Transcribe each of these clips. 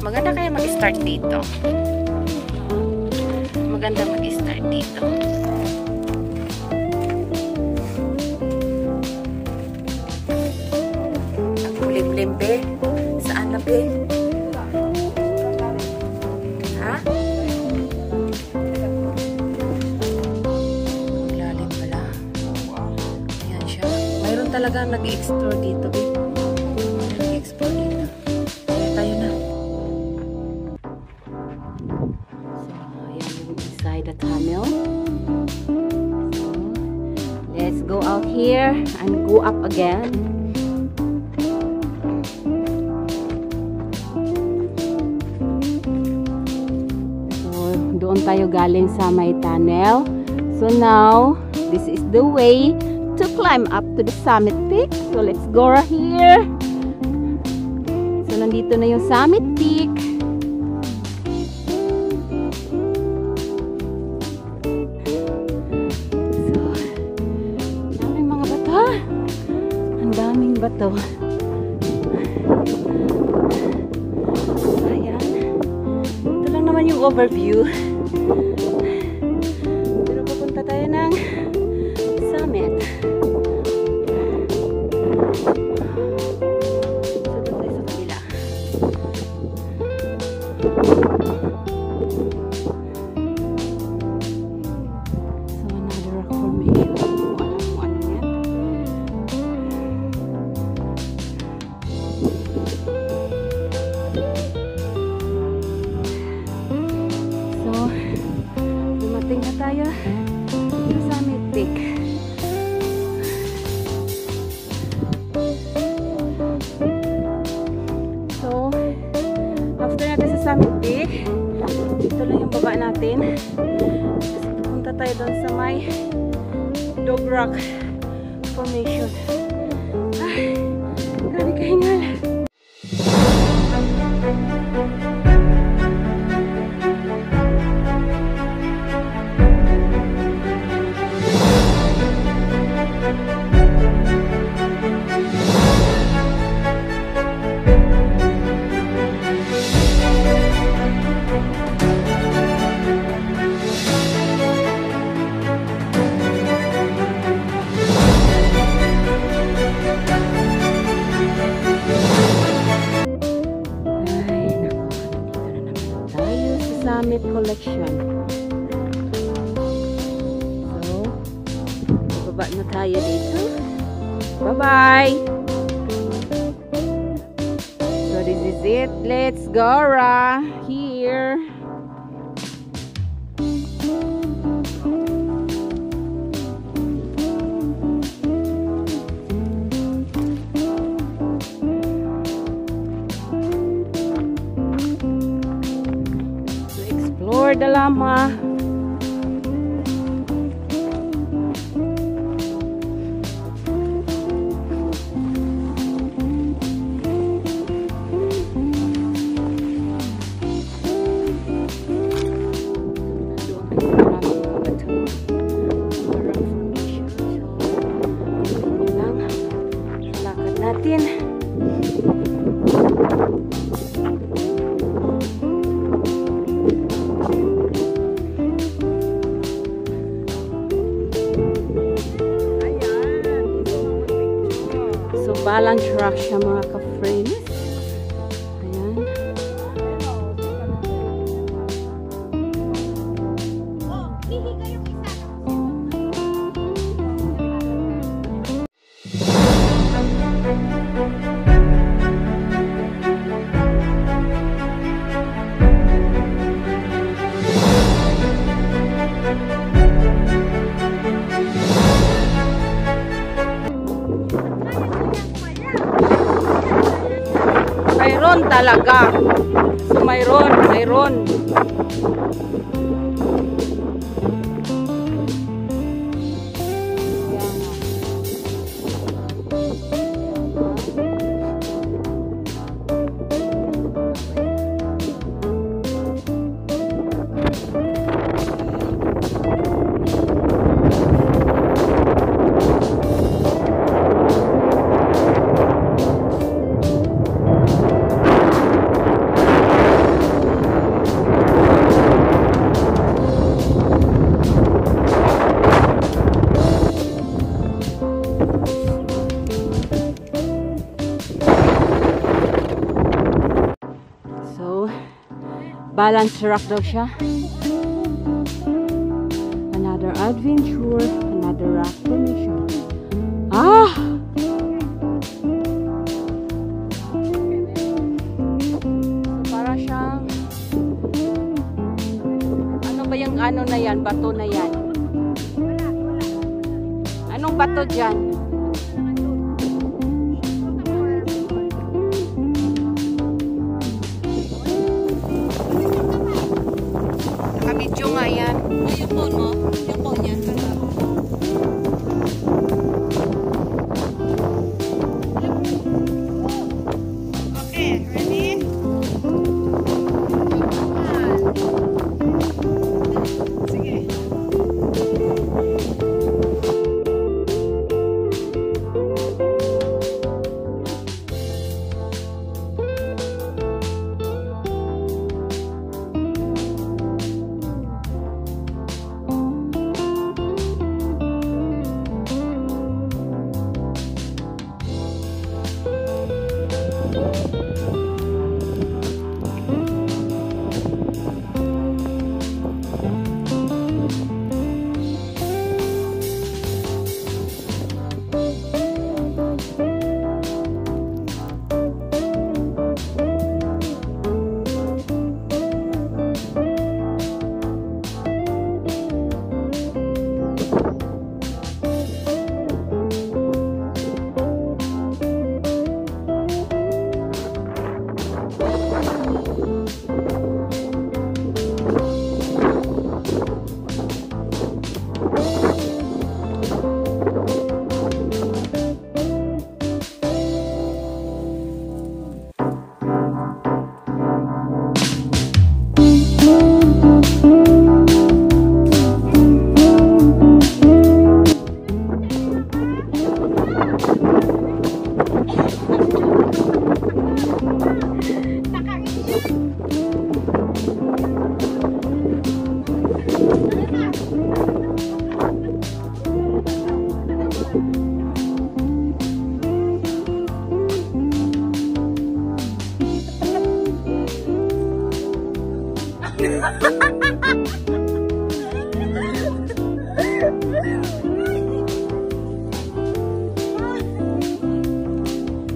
Maganda kaya mag-start dito. Maganda mag-start dito. Ang kulim-lim, be. Saan na, be? Ha? Lalim pala. Ayan siya. Mayroon talaga nag-explore dito, be. Nag-explore dito. Kaya tayo na. Inside the tunnel. So, let's go out here and go up again. So, doon tayo galing sa may tunnel. So now, this is the way to climb up to the summit peak. So let's go right here. So nandito na yung summit peak. Bato. Ayan. Ito lang naman yung overview. Pero pupunta tayo ng summit. So, doon tayo sa kabila. So, another rock formation. Tayo sa summit peak. So, after natin sa summit peak, ito lang yung baba natin. Punta tayo doon sa may Dog Rock Formation. Ay, grabe kahingal. Summit Collection. So, baba na tayo dito. Bye-bye! So, this is it. Let's go, Ra! Here! The llama. Lakad natin. Balance rock siya mga ka-friends. Ayan. Mayroon talaga. So, mayroon. So, balance rock daw siya. Another adventure, another rock formation. Ah! Para siyang ano ba yung ano na yan? Bato na yan? Anong bato dyan? Nakabidyo nga yan. Ay, yung phone mo? Yung phone niya? Okay, ready? Sige.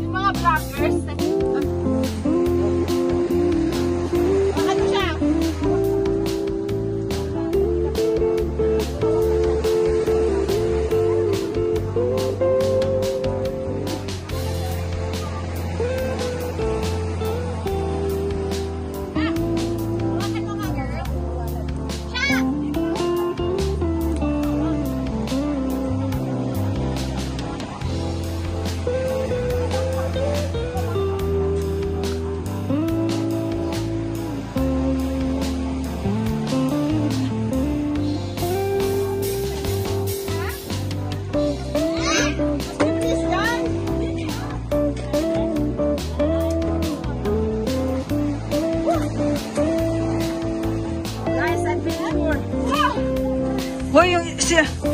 Yung mga vloggers, Ano siya? Bakit mo nga, girl? Siya! guys, adventure. Hoy, yung siya!